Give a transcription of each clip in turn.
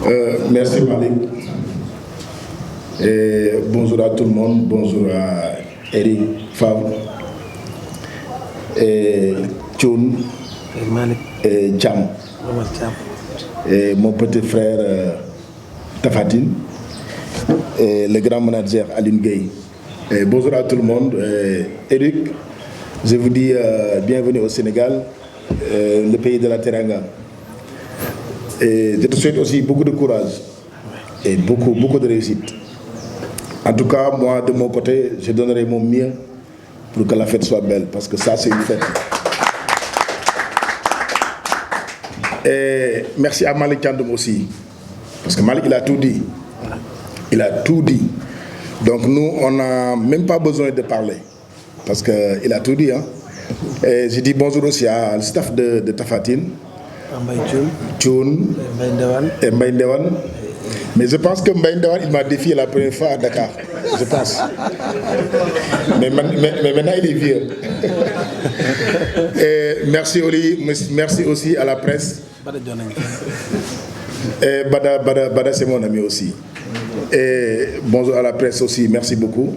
Merci Malik. Et bonjour à tout le monde, bonjour à Eric Favre, et Thioun, et Jam, et mon petit frère Tafatine, et le grand manager Aline Gueye. Et bonjour à tout le monde. Eric, je vous dis bienvenue au Sénégal, le pays de la Teranga. Et je te souhaite aussi beaucoup de courage et beaucoup de réussite. En tout cas, moi, de mon côté, je donnerai mon mieux pour que la fête soit belle, parce que ça, c'est une fête. Et merci à Malik Thiandoum aussi, parce que Malik, il a tout dit. Il a tout dit. Donc nous, on n'a même pas besoin de parler, parce qu'il a tout dit. Hein. Et je dis bonjour aussi à le staff de Tafatine, Thioun et Mbaye Ndewane. Mais je pense que Mbaye Ndewane, il m'a défié la première fois à Dakar, je pense. Mais maintenant, il est vieux. Et merci aussi à la presse. Et Bada c'est mon ami aussi. Et bonjour à la presse aussi, merci beaucoup.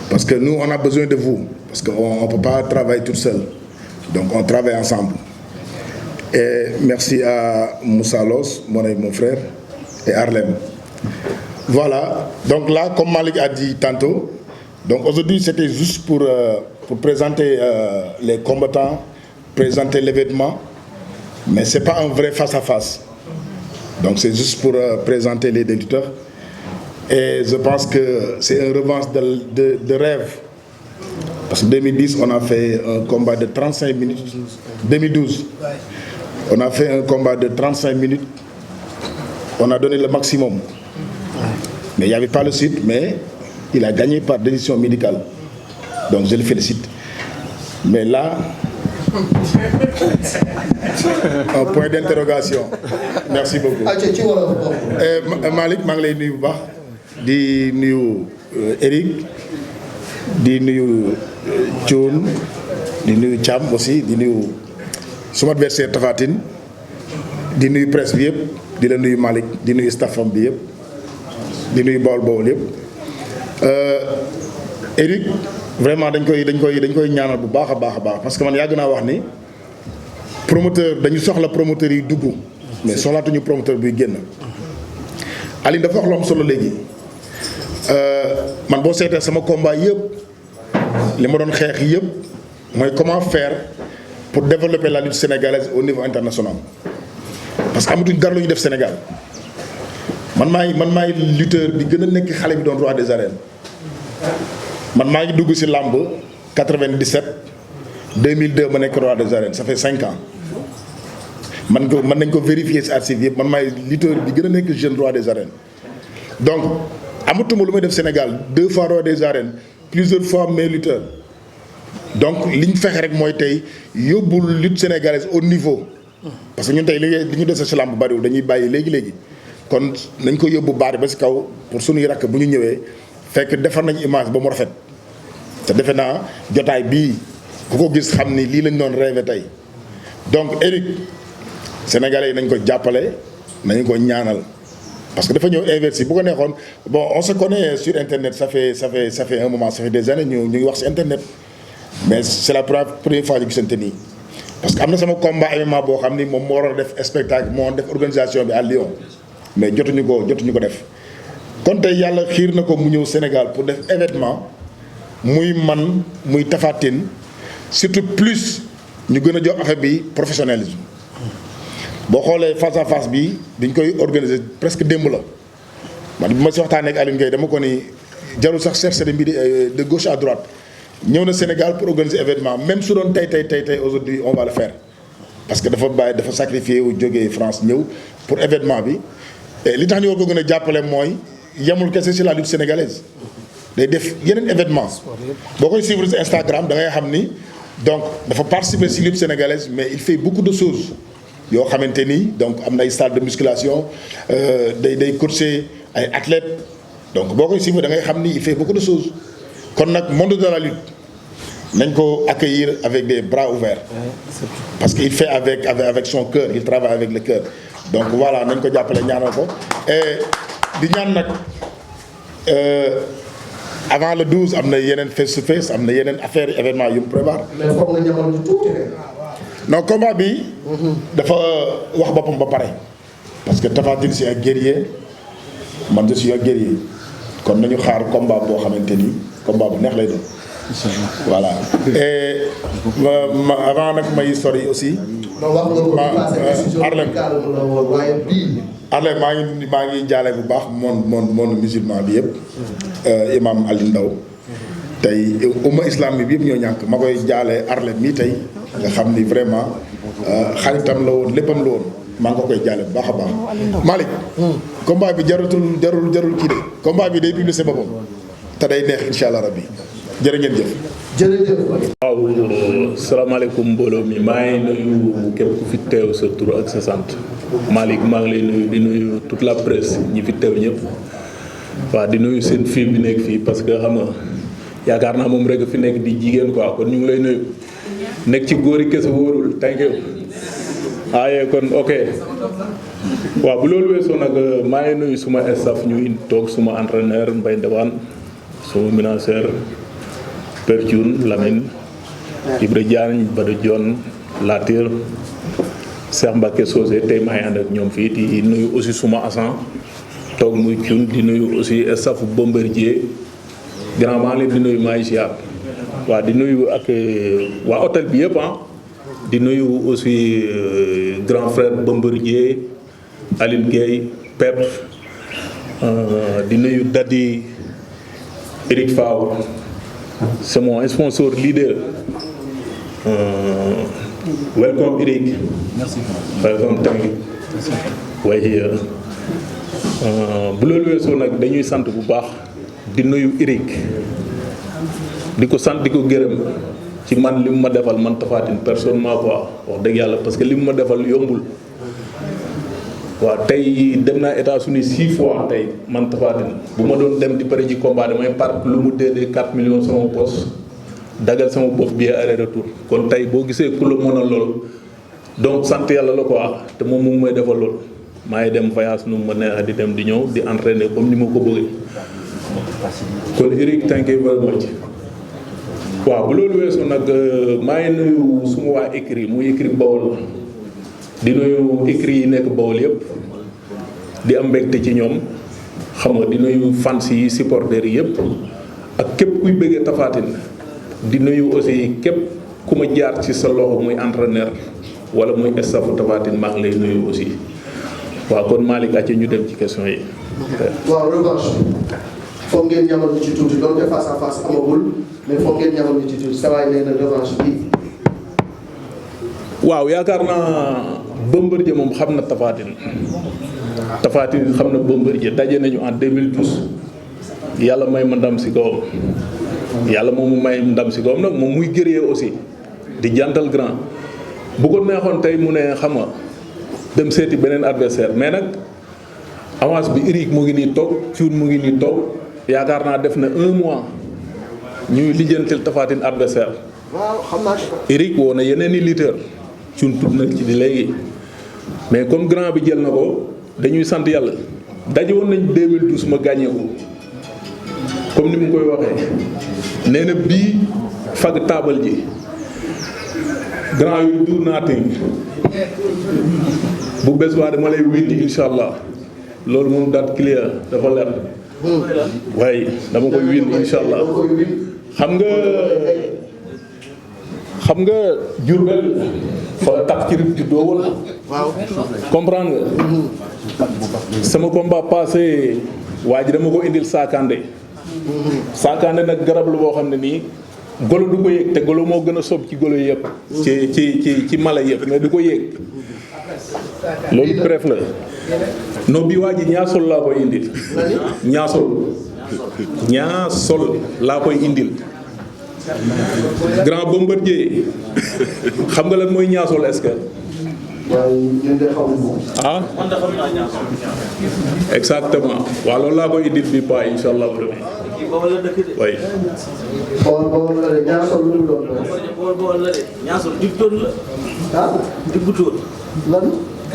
Parce que nous, on a besoin de vous. Parce qu'on ne peut pas travailler tout seul. Donc on travaille ensemble. Et merci à Moussa Los, mon frère, et Harlem. Voilà, donc là, comme Malik a dit tantôt, donc aujourd'hui c'était juste pour présenter les combattants, présenter l'événement, mais ce n'est pas un vrai face-à-face. Donc c'est juste pour présenter les détenteurs. Et je pense que c'est une revanche de rêve. Parce que 2010, on a fait un combat de 35 minutes. 2012, on a fait un combat de 35 minutes. On a donné le maximum. Mais il n'y avait pas le site, mais il a gagné par décision médicale. Donc je le félicite. Mais là, un point d'interrogation. Merci beaucoup. Malik, je suis nuyu bu baax di nuyu Eric, di nuyu Thioun, di nuyu Thiam aussi, di nuyu suma adversaire Tafatine, di nuyu presse bi yëpp, di la nuyu Malik, di nuyu staffam bi yëpp, di nuyu Bawol yëpp. Eric, vraiment dañ koy ñaanal bu baax a baax parce que man yàgg naa wax ni promoteur dañu soxla promoteur yi dugg mais soxlaatuñu promoteur buy génn. Aline dafa wax lu am solo léegi man boo seetee sama combat yëpp li ma doon xeex yëpp mooy comment faire pour développer la lutte sénégalaise au niveau international. Parce que amatuñ dara lu ñu def Sénégal man maay lutteur bi gën a nekk xale bi doon roi des arènes. Man maa ngi dugg ci làmb 97 2002 ma nekk roi des arènes ça fait 5 ans mën nañ ko vérifier ci archive yëpp man maay lutteur bi gën a nekk jeune roi des arènes. Donc amatuma lu may def Sénégal 2 fois roi des arènes plusieurs fois meilleur lutteur. Donc li ñu fexe rek mooy tey yóbbul lutte sénégalaise au niveau. Parce que ñun tey li ñu dese ci làmb bariwul dañuy bàyyi léegi kon nañ ko yóbbu baari ba ci kaw pour suñuy rakk bu ñu ñëwee fekk defar nañ image ba mu rafet. te defe naa jotaay bii ku ko gis xam ni lii lañ doon rêvé tey donc Eric sénégalais yi nañ ko jàppale nañu ko ñaanal parce que dafa ñëw investir bu ko neexoon bon on se connaît sur internet ça fait un moment ça fait des années ñu ngi wax ci internet mais c'est la première fois ñu gisante nii parce que am na sama combat MMA boo xam ni moom moo war a def spectacle moo def organisation bi à Lyon mais jotuñu ko def kon tey yàlla xiir na ko mu ñëw Sénégal pour def événement. Muy man muy Tafatine surtout plus ñu gën a jox affaire bi professionnalisme boo xoolee face à face bi dañ koy organiser presque démb la man bi ma si waxtaanee ak Aline Gueye dama ko ni jarul sax chercher de gauche à droite ñëw na Sénégal pour organiser événement même su doon tey aujourd'hui on va le faire parce que dafa sacrifier wu jógee France ñëw pour événement bi et li tax ñu war ko gën a jàppale mooy yemul kese ci la lutte sénégalaise. day def yeneen événement boo koy suivre sur Instagram da ngay xam ni donc dafa participer ci lutte sénégalaise mais il fait beaucoup de choses yoo xamante ni donc am na ay salle de musculation day coacher ay athlètes donc boo koy suivre da ngay xam ni il fait beaucoup de choses kon nag monde de la lutte nañ ko accueillir avec des bras ouverts parce qu'il fait avec son cœur il travaille avec le cœur donc voilà nañ ko jàppale ñaanal ko et di ñaan nag avant le 12 am na yeneen face to face am na yeneen affaire événement yu mu prévoir. mais foog nga ñamal ñu tuuti rek. non combat bi. dafa wax boppam ba pare. parce que Tapha Tine c'est un guerrier man je suis un guerrier kon nañu xaar combat boo xamante ni combat bu neex lay doon. voilà et avant nag may sori aussi. Arlem Arlem maa ngi jaale bu baax monde musulman bi yëpp. imam Aliou Ndao tey umma islam bi yëpp ñoo ñàkk ma koy jaale Arlem mii tey nga xam ni vraiment xaritam la woon léppam la woon maa ngi ko koy jaale bu baax a baax. Malick. combat bi jarul kii de combat bi day publicité boppam te day neex incha allah rabbi jërë ngeen jëf. jërëjëf. waaw salaamaaleykum mbooloo mi maa ngi nuyu képp ku fi teew sa tur ak sa sant Malick maa ngi lay nuyu di nuyu toute la presse ñi fi teew ñëpp waaw di nuyu seen fii bi nekk fii parce que xam nga yaakaar naa moom rek fi nekk di jigéen quoi kon ñu ngi lay nuyu nekk ci góor yi kese wóorul thank you waaye kon ok waaw bu loolu weesoo nag maa ngi nuyu suma staff ñu toog suma entraîneur Mbaye Ndewaan suma menaceur Père Thioune Lamine Ibra Diagne Bada Dione Latir Cheikh Mbacke Sosé tey maa ngi ànd ak ñoom fii di nuyu aussi suma agent toog muy Thioune di nuyu aussi staff Bombardier grand maa ngi leen di nuyu maa ngi ziar waaw di nuyu ak waa hôtel bi yëpp di nuyu aussi grand frère Bombardier Aline Gueye Pep di nuyu Dadi Eric Faw c'est mon sponsor leader welcome Eric. Merci. Welcome thank you. waaye bu loolu weesoo nag dañuy sant bu baax di nuyu Eric di ko sant di ko gërëm ci man li mu ma defal man Tapha Tine personnellement quoi wax dëgg yàlla parce que li mu ma defal yombul waaw tey dem naa États-Unis 6 fois tey man Tapha Tine bu ma doon dem di pare ji combat damay parc lu mu déedee 4 millions sama poche dagal sama bopp bi aller retour kon tey boo gisee ku la mën a lool donc sant yàlla la quoi te moom mu may defal lool maa ngi dem voyage nu mu ma neex di dem di ñëw di entraîner comme ni ma ko bëggee kon Eric thank you very much. waaw bu loolu weesoo nag maa ngi nuyu suma waa écrit muy écrit Bawol di nuyu écrit yi nekk Bawol yëpp di am mbégte ci ñoom xam nga di nuyu fans yi supporters yi yëpp ak képp kuy bëggee Tapha Tine di nuyu aussi képp ku ma jaar ci sa loxo muy entraîneur wala muy staff Tapha Tine maa ngi lay nuyu aussi waaw kon Malick acca ñu dem ci question yi. waaw revanche foog ngeen ñamal ñu ci tuuti donc face à face amagul mais foog ngeen ñamal ñu ci tuuti sa waay nee na revanche bi. waaw yaakaar naa Bombardier moom xam na Tapha Tine Tapha Tine xam na Bombardier daje nañu en 2012 yàlla may ma ndam si kawam yàlla moom mu may ndam si kawam nag moom muy guerrier aussi di jantal grand bu ko neexoon tey mu ne xam nga dem seeti beneen adversaire mais nag avance bi Eric mu ngi nii toog Thioune mu ngi nii toog yaakaar naa def na 1 mois ñuy lijjantil Tapha Tine adversaire waaw xam naa Eric woo na yeneen i lutteur Thioune tudd na ci di léegi mais comme grand bi jël na ko dañuy sant yàlla daje woon nañ 2012 ma gagné ko comme ni mu koy waxee nee na bii fag taabal ji grand yu do nothing bu bés waa dama lay windi insha allah loolu moom daat clear dafa leer waaye dama koy windi insha allah xam nga Diourbel fa tax ci rib juddoo woon waaw comprendre nga sama combat passé waa ji dama ko indil saakande saakande nag garab la boo xam ne nii golo du ko yéeg te golo moo gën a sob ci golo yëpp ci mala yëpp mais du ko yéeg loolu bref la non bi waa ji ñaasol laa koy indil ñaasol laa koy indil grand Bombardier xam nga lan mooy ñaasol est-ce que ah exactement waaw loolu laa koy indil bi pa insha allah way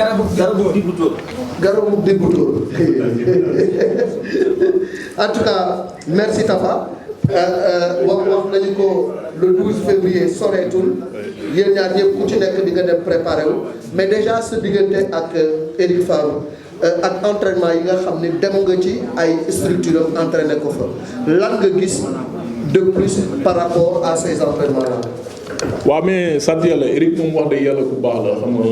garabu Diboutour. En tout cas merci Tafa. wax nañu ko le 12 février soreetul yéen ñaar ñëpp ku ci nekk di nga dem préparé wu mais déjà sa diggante ak Eric Favre ak entraînement yi nga xam ni dem nga ci ay structure am entraîné ko fa lan nga gis de plus par rapport à ces entraînements là. waaw mais sant yàlla Eric moom wax dëgg yàlla ku baax la xam nga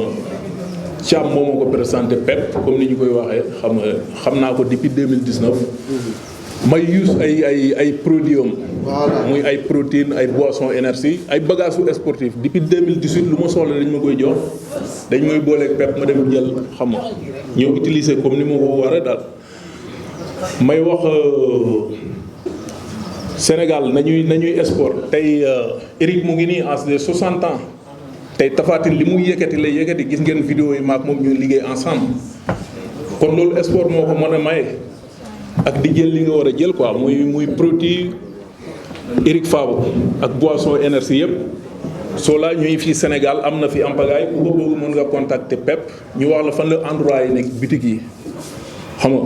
Thiam moo ma ko présenté PEP comme ni ñu koy waxee xam naa ko depuis 2019. may use ay produits am. Voilà. muy ay protéines ay boissons énergie ay bagages sportifs depuis 2018 lu ma soxla dañ ma koy jox dañ may booleeg PEP ma dem jël xam nga ñoo utiliser comme ni ma ko waree daal may wax Sénégal nañuy sport tey Eric mu ngi nii âge de 60 ans tey Tapha Tine li muy yëkkati lay yëkkati gis ngeen vidéo yi maak moom ñu liggéey ensemble kon loolu sport moo ko mën a maye ak di jël li nga war a jël quoi muy produit Eric Favre ak boisson énergie yëpp soo laa ñuy fii Sénégal am na fi ampagaay ku ko bëgg mën nga contacter PEP ñu wax la fan la endroit yi nekk bitig yi xam nga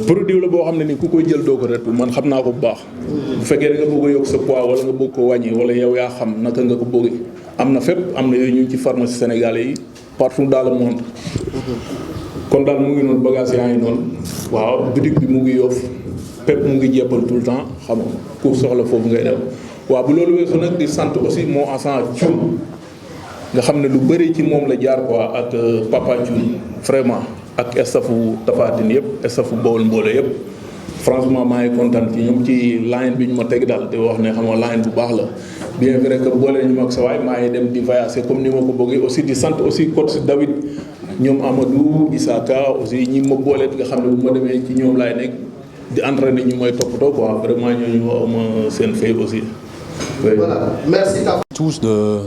produit la boo xam ne ni ku koy jël doo ko retu man xam naa ko bu baax bu fekkee da nga bëgg a yokk sa poids wala nga bëgg ko wàññi wala yow yaa xam naka nga ko bëgg am na fépp am na yooyu ñu ngi ci pharmacie sénégalais yi partout dans le monde kon daal mu ngi noonu bagage yaa ngi noonu waaw bitig bi mu ngi Yoff PEP mu ngi jébbal tout le temps xam nga ku soxla foofu ngay dem waaw bu loolu weesu nag di sant aussi moo Assane Thioune nga xam ne lu bëri ci moom la jaar quoi ak Papa Thioune vraiment ak staffu Tapha Tine yëpp staffu Bawol Mbooloo yëpp franchement maa ngi kontaan ci ñoom ci line bi ñu ma teg daal di wax ne xam nga line bu baax la bien vrai que boole ñu mag sa waay maa ngi dem di voyager comme ni ma ko bëggee aussi di sant aussi coach David ñoom Amadou Isaka aussi ñi ma booleet nga xam ne bu ma demee ci ñoom laay nekk di entraîner ñu may toppatoo quoi vraiment ñooñu ma seen fay aussi. Oui. Voilà, merci tous de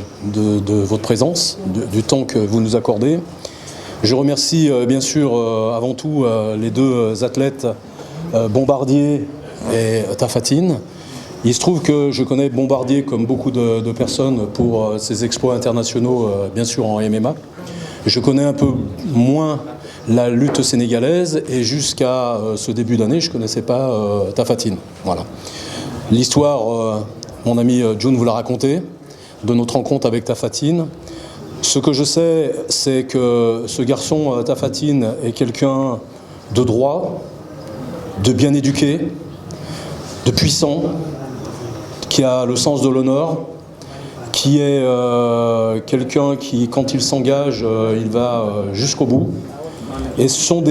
votre présence, du temps que vous nous accordez. Je remercie bien sûr avant tout les deux athlètes Bombardier et Tapha Tine. Il se trouve que je connais Bombardier comme beaucoup de personnes pour ses exploits internationaux bien sûr en MMA. Je connais un peu moins la lutte sénégalaise et jusqu'à ce début d'année je ne connaissais pas Tapha Tine. Voilà. L'histoire, mon ami June vous l'a raconté, de notre rencontre avec Tapha Tine. Ce que je sais, c'est que ce garçon Tapha Tine est quelqu'un de droit, de bien éduqué, de puissant, qui a le sens de l'honneur, qui est quelqu'un qui, quand il s'engage, il va jusqu'au bout. Et ce sont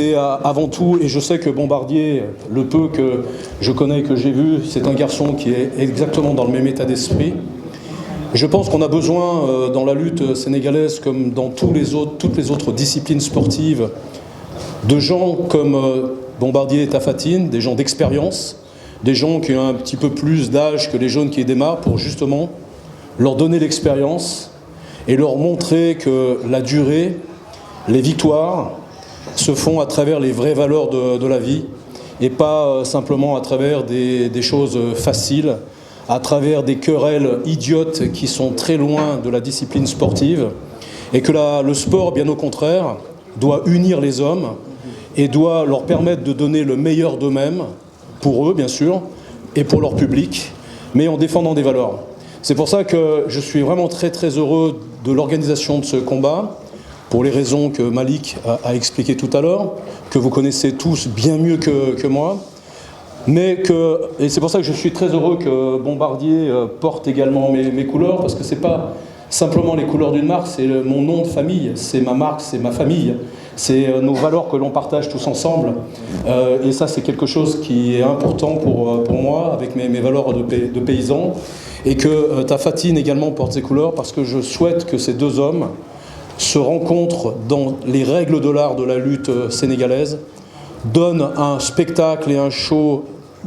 avant tout, et je sais que Bombardier, le peu que je connais, que j'ai vu, c'est un garçon qui est exactement dans le même état d'esprit. Je pense qu'on a besoin dans la lutte sénégalaise, comme dans toutes les autres disciplines sportives, de gens comme Bombardier et Tapha Tine, des gens d'expérience, des gens qui ont un petit peu plus d'âge que les jeunes qui démarrent, pour justement leur donner l'expérience et leur montrer que la durée, les victoires se font à travers les vraies valeurs de la vie et pas simplement à travers des choses faciles, à travers des querelles idiotes qui sont très loin de la discipline sportive, et que le sport, bien au contraire, doit unir les hommes et doit leur permettre de donner le meilleur d'eux-mêmes, pour eux bien sûr, et pour leur public, mais en défendant des valeurs. C'est pour ça que je suis vraiment très très heureux de l'organisation de ce combat, pour les raisons que Malik a expliquées tout à l'heure, que vous connaissez tous bien mieux que moi. Et c'est pour ça que je suis très heureux que Bombardier porte également mes couleurs, parce que ce n'est pas simplement les couleurs d'une marque, c'est mon nom de famille, c'est ma marque, c'est ma famille, c'est nos valeurs que l'on partage tous ensemble. Et ça, c'est quelque chose qui est important pour moi, avec mes valeurs de paysan, et que Tapha Tine également porte ses couleurs, parce que je souhaite que ces deux hommes se rencontrent dans les règles de l'art de la lutte sénégalaise, donnent un spectacle et un show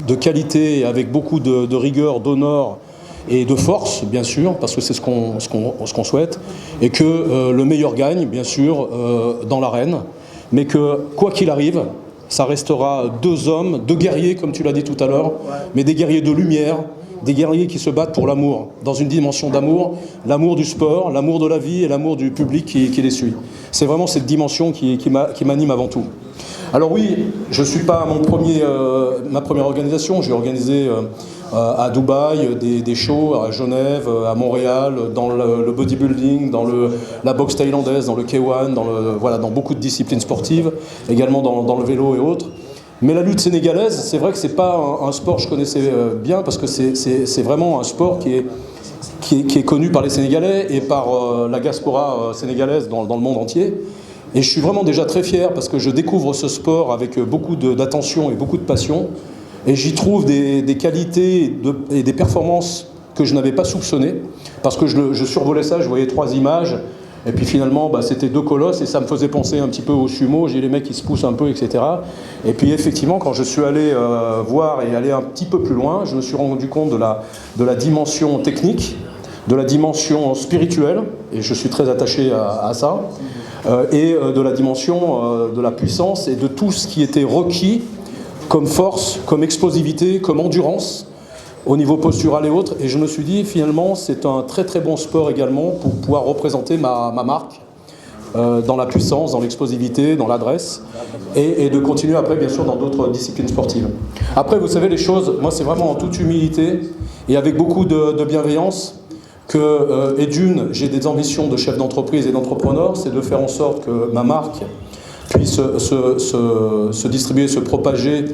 de qualité avec beaucoup de rigueur, d'honneur et de force, bien sûr, parce que c'est ce qu'on souhaite, et que le meilleur gagne, bien sûr, dans l'arène, mais que, quoi qu'il arrive, ça restera deux hommes, deux guerriers, comme tu l'as dit tout à l'heure, mais des guerriers de lumière, des guerriers qui se battent pour l'amour, dans une dimension d'amour, l'amour du sport, l'amour de la vie et l'amour du public qui les suit. C'est vraiment cette dimension qui m'anime avant tout. Alors oui, je ne suis pas ma première organisation, j'ai organisé à Dubaï des shows, à Genève, à Montréal, dans le bodybuilding, dans la boxe thaïlandaise, dans le K1, dans beaucoup de disciplines sportives, également dans le vélo et autres. Mais la lutte sénégalaise, c'est vrai que ce n'est pas un sport que je connaissais bien, parce que c'est vraiment un sport qui est connu par les Sénégalais et par la diaspora sénégalaise dans le monde entier. Et je suis vraiment déjà très fier parce que je découvre ce sport avec beaucoup d'attention et beaucoup de passion. Et j'y trouve des qualités et des performances que je n'avais pas soupçonnées. Parce que je survolais ça, je voyais 3 images. Et puis finalement, c'était 2 colosses et ça me faisait penser un petit peu au sumo. J'ai les mecs qui se poussent un peu, etc. Et puis effectivement, quand je suis allé voir et aller un petit peu plus loin, je me suis rendu compte de la dimension technique, de la dimension spirituelle, et je suis très attaché à ça, et de la dimension de la puissance et de tout ce qui était requis comme force, comme explosivité, comme endurance, au niveau postural et autres. Et je me suis dit, finalement, c'est un très très bon sport également pour pouvoir représenter ma marque dans la puissance, dans l'explosivité, dans l'adresse, et de continuer après, bien sûr, dans d'autres disciplines sportives. Après, vous savez, les choses, moi, c'est vraiment en toute humilité et avec beaucoup de bienveillance et d'une, j'ai des ambitions de chef d'entreprise et d'entrepreneur, c'est de faire en sorte que ma marque puisse se distribuer, se propager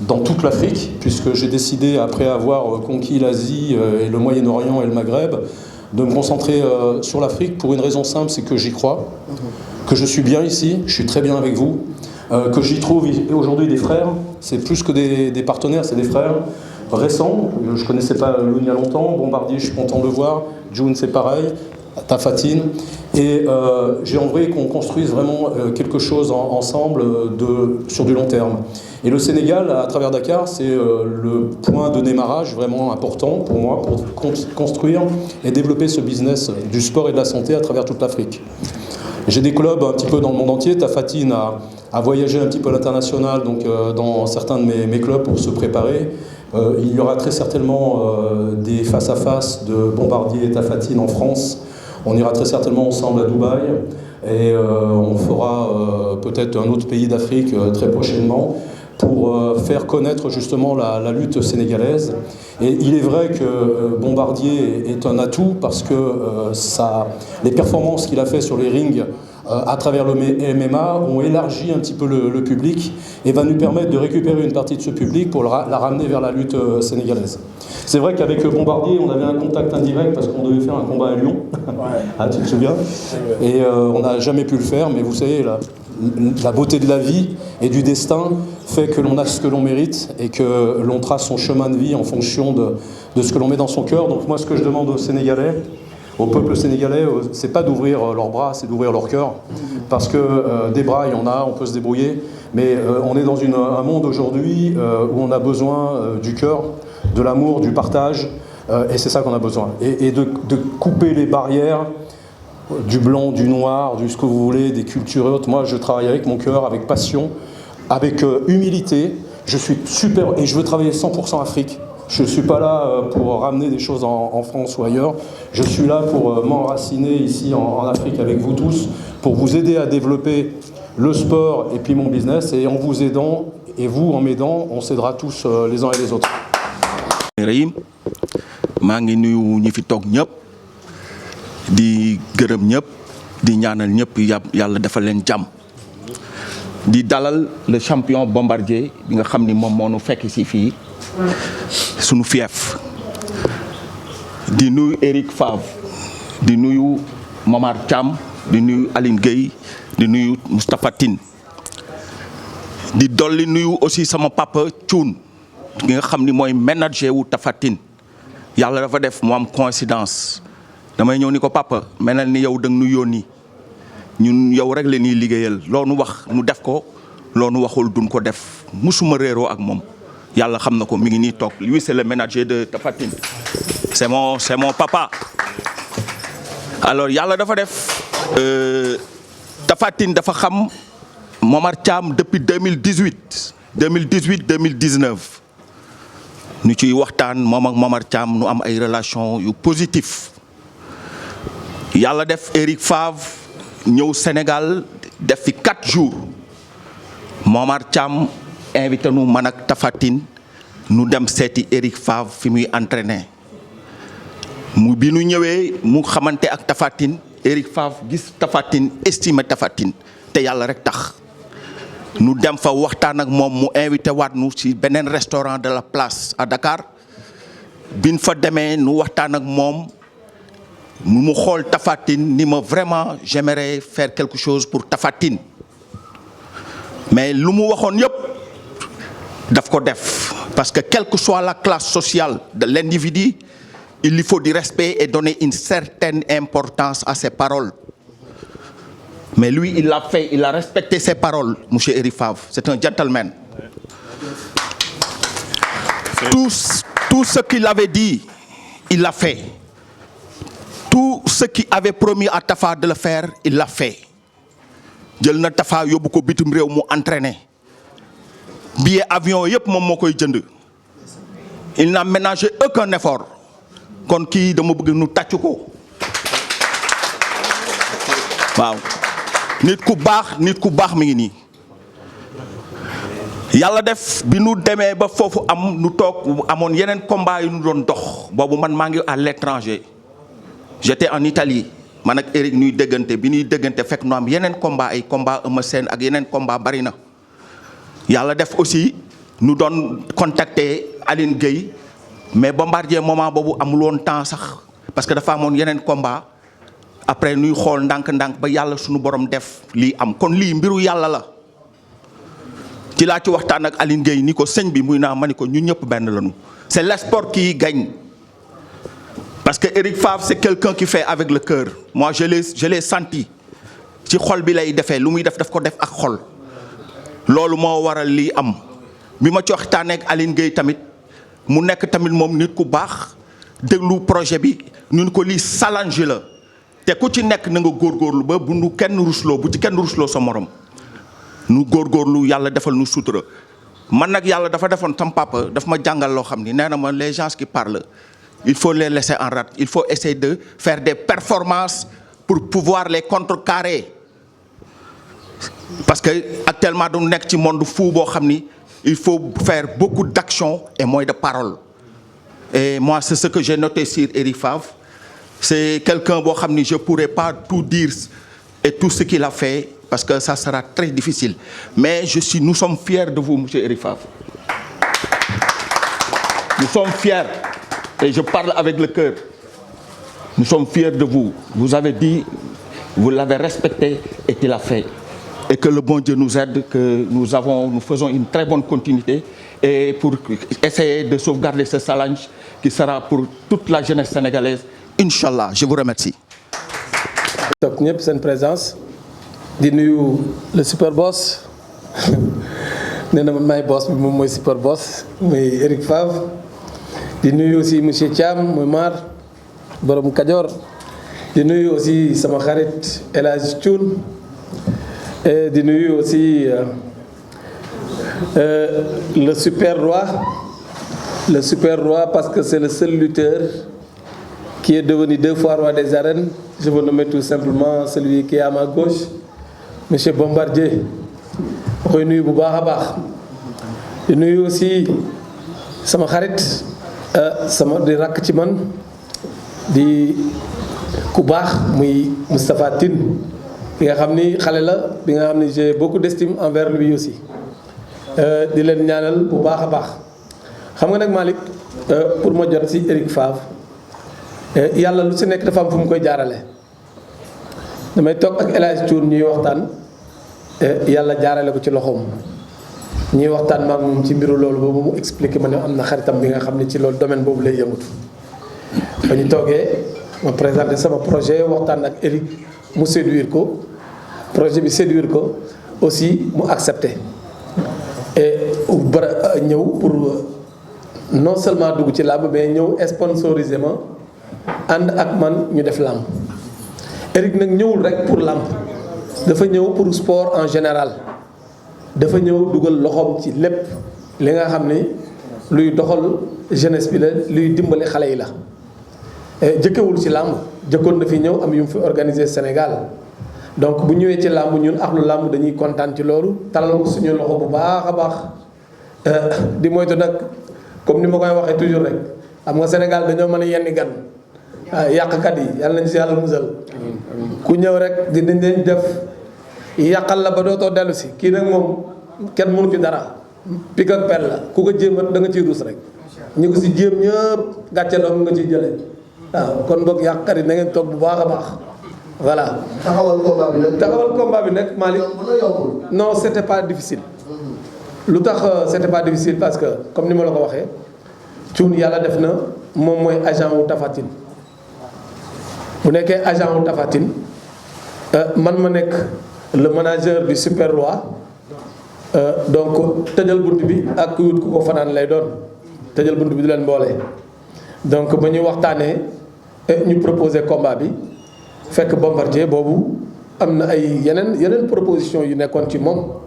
dans toute l'Afrique, puisque j'ai décidé, après avoir conquis l'Asie et le Moyen-Orient et le Maghreb, de me concentrer sur l'Afrique pour une raison simple, c'est que j'y crois, que je suis bien ici, je suis très bien avec vous, que j'y trouve aujourd'hui des frères, c'est plus que des partenaires, c'est des frères récents. Je ne connaissais pas Loun il y a longtemps, Bombardier, je suis content de le voir, June c'est pareil, Tafatine, et j'ai envie qu'on construise vraiment quelque chose ensemble sur du long terme. Et le Sénégal, à travers Dakar, c'est le point de démarrage vraiment important pour moi, pour construire et développer ce business du sport et de la santé à travers toute l'Afrique. J'ai des clubs un petit peu dans le monde entier. Tafatine a voyagé un petit peu à l'international, donc dans certains de mes clubs pour se préparer. Il y aura très certainement des face-à-face de Bombardier et Tafatine en France. On ira très certainement ensemble à Dubaï et on fera peut-être un autre pays d'Afrique très prochainement pour faire connaître justement la lutte sénégalaise. Et il est vrai que Bombardier est un atout parce que les performances qu'il a fait sur les rings à travers le MMA ont élargi un petit peu le public et va nous permettre de récupérer une partie de ce public pour la ramener vers la lutte sénégalaise. C'est vrai qu'avec Bombardier, on avait un contact indirect parce qu'on devait faire un combat à Lyon. Ah, tu te souviens? Et on n'a jamais pu le faire, mais vous savez, la beauté de la vie et du destin fait que l'on a ce que l'on mérite et que l'on trace son chemin de vie en fonction de ce que l'on met dans son cœur. Donc moi, ce que je demande aux Sénégalais, au peuple sénégalais, c'est pas d'ouvrir leurs bras, c'est d'ouvrir leur cœur. Parce que des bras, il y en a, on peut se débrouiller. Mais on est dans un monde aujourd'hui où on a besoin du cœur, de l'amour, du partage. Et c'est ça qu'on a besoin. Et de couper les barrières du blanc, du noir, du ce que vous voulez, des cultures et autres. Moi, je travaille avec mon cœur, avec passion, avec humilité. Je suis super et je veux travailler 100% Afrique. Je ne suis pas là pour ramener des choses en France ou ailleurs. Je suis là pour m'enraciner ici en Afrique avec vous tous, pour vous aider à développer le sport et puis mon business. Et en vous aidant, et vous en m'aidant, on s'aidera tous les uns et les autres. maa ngi nuyu ñi fi toog ñëpp di gërëm ñëpp di ñaanal ñëpp yàlla defal leen jàmm di dalal le champion Bombardier bi nga xam ni moom moo nu fekk si fii sunu fief di nuyu Eric Favre di nuyu Momar Thiam di nuyu Aline Gueye di nuyu Moustapha Tine di dolli nuyu aussi sama papa Thioune ki nga xam ni mooy manager wu Tafatine yàlla dafa def mu am coïncidence damay ñëw ni ko papa melal ni yow dang nu yónni ñun yow rek la ñuy liggéeyal loo nu wax nu def ko loo nu waxul duñ ko def musuma réeroo ak moom yàlla xam na ko mi ngi nii toog lui c'est le manager de Tafatine c'est mon papa alors yàlla dafa def Tafatine dafa xam Momar Thiam depuis 2018 2019 ñu ciy waxtaan moom ak Momar Thiam nu am ay relation yu positif yàlla def Eric Favre ñëw Sénégal def fi 4 jours Momar Thiam invité nu man ak Tapha Tine nu dem seeti Eric Favre fi muy entraîné mu bi nu ñëwee mu xamante ak Tapha Tine Eric Favre gis Tapha Tine estimé Tapha Tine te yàlla rek tax nu dem fa waxtaan ak moom mu invité waat nu ci beneen restaurant de la place à Dakar bin fa demee nu waxtaan ak moom mu xool Tapha Tine ni ma vraiment j'aimerais faire quelque chose pour Tapha Tine mais lu mu waxoon yëpp daf ko def parce que quelle que soit la classe sociale de l'individu il lui faut du respect et donner une certaine importance à ses paroles. Mais lui, il l'a fait, il a respecté ses paroles, M. Eric Favre. C'est un gentleman. Tout ce qu'il avait dit, il l'a fait. Tout ce qu'il avait promis à Tafa de le faire, il l'a fait. Jël na Tafa yóbbu ko bitum réew mu entraîné. Billet avion yépp moom moo koy jënd. Il n'a ménagé aucun effort. Kon kii dama bëgg nu tàcc ko. Waaw. nit ku baax mi ngi nii yàlla def bi nu demee ba foofu am nu toog amoon yeneen combat yu nu doon dox boobu man maa ngi à l'étranger j'étais en Italie man ak Eric ñuy déggante bi ñuy déggante fekk nu am yeneen combat ay combat Eumeu Sène ak yeneen combat bari na yàlla def aussi nu doon contacter Aline Gueye mais Bombardier moment boobu amul woon temps sax parce que dafa amoon yeneen combat après nuy xool ndànk-ndànk ba yàlla suñu borom def lii am kon lii mbiru yàlla la ci laa ci waxtaan ak Aline Gueye ni ko sëñ bi muy naa ma ni ko ñun ñëpp benn lañu c'est le sport qui gagne parce que Eric Favre c'est quelqu'un qui fait avec le cœur moi je l'ai senti ci xol bi lay defee lu muy def daf ko def ak xol loolu moo waral lii am bi ma ci waxtaanee ak Aline Gueye tamit mu nekk tamit moom nit ku baax déglu projet bi ñun ko lii challenge la te ku ci nekk na nga góorgóorlu ba bu nu kenn rusloo bu ci kenn rusloo sa morom nu góorgóorlu yàlla defal nu sutura man nag yàlla dafa defoon sam papa daf ma jàngal loo xam ni nee na ma les gens qui parlent il faut les laisser en rade il faut essayer de faire des performances pour pouvoir les contrecarrer parce que actuellement du nekk ci monde fou boo xam ni il faut faire beaucoup d'actions et moins de paroles et moi c'est ce que j'ai noté sur Eric Favre. C'est quelqu'un boo xam ni je pourrais pas tout dire et tout ce qu'il a fait parce que ça sera très difficile mais nous sommes fiers de vous monsieur Eric Favre. Nous sommes fiers et je parle avec le cœur. Nous sommes fiers de vous. Vous avez dit, vous l'avez respecté et qu'il a fait. Et que le bon Dieu nous aide, que nous faisons une très bonne continuité et pour essayer de sauvegarder ce challenge qui sera pour toute la jeunesse sénégalaise. Inch'Allah, je vous remercie. toog ñëpp seen présence di nuyu le super boss nee na man maay boss bi moom mooy super boss muy Eric Favre di nuyu aussi monsieur Thiam muy Mar borom Kajoor di nuyu aussi sama xarit El Hadj Thioune et di nuyu aussi le super roi parce que c'est le seul lutteur qui est devenu 2 fois roi des arènes. Je veux nommer tout simplement celui qui est à ma gauche, monsieur Bombardier. ma koy nuyu bu baax a baax di nuyu aussi sama xarit sama di rakk ci man di ku baax muy Moustapha Tine ki nga xam ni xale la bi nga xam ni j'ai beaucoup d'estime envers lui aussi di leen ñaanal bu baax a baax xam nga nag Malick pour ma jot ci Eric Favre yàlla lu ci nekk dafa am fu mu koy jaarale damay toog ak El Hadj Thioune ñuy waxtaan yàlla jaarale ko ci loxoom ñuy waxtaan maak moom ci mbiru loolu boobu mu expliqué ma ne am na xaritam bi nga xam ne ci loolu domaine boobu lay yëngatu ba ñu toogee ma présenté sama projet waxtaan ak Eric mu séduire ko projet bi séduire ko aussi mu accepté et bara ñëw pour non seulement dugg ci làmb mais ñëw sponsorisé ma ànd ak man ñu def làmb Eric nag ñëwul rek pour làmb dafa ñëw pour sport en général dafa ñëw dugal loxoom ci lépp li nga xam ni luy doxal jeunesse bi la luy dimbali xale yi la jëkkewul ci làmb jëkkoon na fi ñëw am yu mu fi organiser Sénégal donc bu ñëwee ci làmb ñun ak lu làmb dañuy kontaan ci loolu talal ko suñu loxo bu baax a baax di moytu nag comme ni ma koy waxee toujours rek xam nga Sénégal dañoo mën a yenni gan yàqkat yi yàlla nañ si yàlla musal ku ñëw rek dinañ leen def yàqal la ba dootoo dellu si kii nag moom kenn mënu fi dara pik ak pel la ku ko jéemat da nga ciy ruus rek ñi ko si jéem ñëpp gàcce doom nga ciy jëlee waaw kon boog yàqkat yi na ngeen toog bu baax a baax voilà. taxawal combat bi nag Malick non c'était pas difficile. lu tax c'était pas difficile parce que comme ni ma la ko waxee Thioune yàlla def na moom mooy agent wu Tapha Tine bu nekkee agent wu Tapha Tine man ma nekk le manager du Super Roi donc tëjal bunt bi ak wut ku ko fanaan lay doon tëjal bunt bi du leen boole. donc ba ñuy waxtaanee ñu proposé combat bi fekk Bombardier boobu am na ay yeneen proposition yu nekkoon ci moom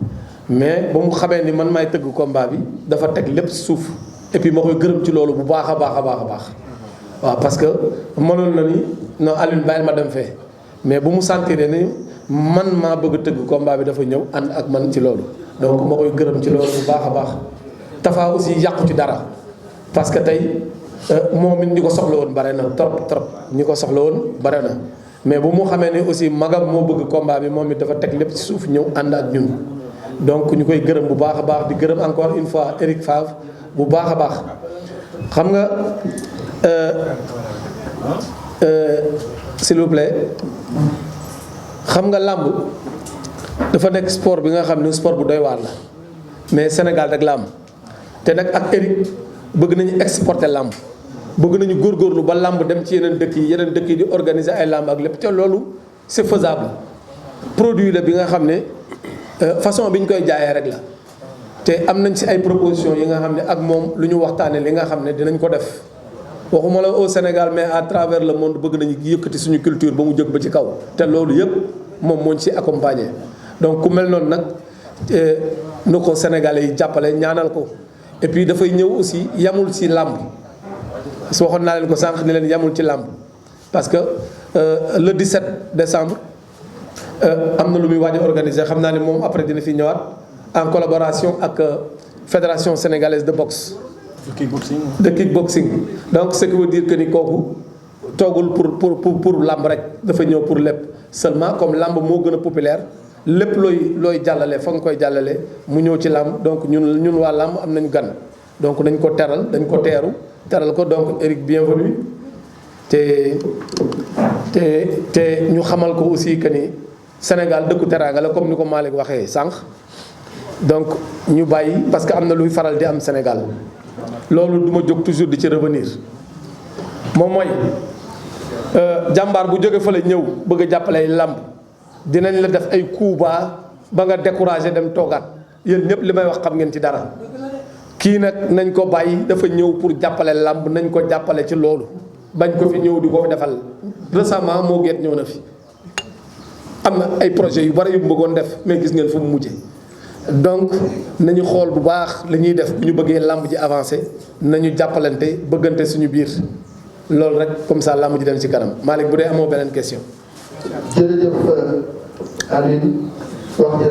mais ba mu xamee ni man maay tëgg combat bi dafa teg lépp suuf et puis ma koy gërëm ci loolu bu baax a baax a baax a baax waaw parce que mënoon na ni non Alioune bàyyil ma dem fee mais bu mu sentir ni man maa bëgg tëgg combat bi dafa ñëw ànd ak man ci loolu donc ma koy gërëm ci loolu bu baax a baax Tapha aussi yàqu ci dara parce que tey moom it ñi ko soxla woon bare na trop ñi ko soxla woon bare na mais bu mu xamee ne aussi magam moo bëgg combat bi moom it dafa teg lépp ci suuf ñëw ànd ak ñun donc ñu koy gërëm bu baax a baax di gërëm encore une fois Eric Favre bu baax a baax xam nga s'il vous plaît xam nga làmb dafa nekk sport bi nga xam ne sport bu doy waar la mais Sénégal rek la am te nag ak Eric bëgg nañu exporter làmb bëgg nañu góorgóorlu ba làmb dem ci yeneen dëkk yi di organiser ay làmb ak lépp te loolu c'est faisable produit la bi nga xam ne façon bi ñu koy jaayee rek la te am nañ ci ay propositions yi nga xam ne ak moom lu ñu waxtaanee li nga xam ne dinañ ko def waxuma la au Sénégal mais à travers le monde bëgg nañu yëkkati suñu culture ba mu jóg ba ci kaw te loolu yëpp moom moo ñu ci accompagner donc ku mel noonu nag nu ko Sénégalais yi jàppale ñaanal ko et puis dafay ñëw aussi yamul ci làmb su waxoon naa leen ko sànq ni leen yamul ci làmb parce que le 17 décembre am na lu muy waaj a organiser xam naa ne moom après dina fi ñëwaat en collaboration ak fédération sénégalaise de boxe. de kickboxing donc ce qui veut dire que ni kooku toogul pour làmb rek dafa ñëw pour lépp seulement comme làmb moo gën a populaire lépp looy jàllale fa nga koy jàllale mu ñëw ci làmb donc ñun waa làmb am nañu gan donc dañ ko teral dañ ko teral ko donc Eric bienvenue te ñu xamal ko aussi que ni Sénégal dëkku teraanga la comme ni ko Malick waxee sànq donc ñu bàyyi parce que am na luy faral di am Sénégal loolu du ma jóg toujours di ci revenir moom mooy jàmbaar bu jóge fële ñëw bëgg a jàppale làmb dinañ la def ay coups ba nga découragé dem toogaat yéen ñëpp li may wax xam ngeen ci dara kii nag nañ ko bàyyi dafa ñëw pour jàppale làmb nañ ko jàppale ci loolu bañ ko fi ñëw di ko fi defal récemment moo geet ñëw na fi am na ay projets yu bari yu mu bëggoon def mais gis ngeen fu mu mujje donc nañu xool bu baax li ñuy def bu ñu bëggee làmb ji avancé nañu jàppalante bëggante suñu biir loolu rek comme ça làmb ji dem ci kanam Malick bu dee amoo beneen question. jërëjëf Alioune wax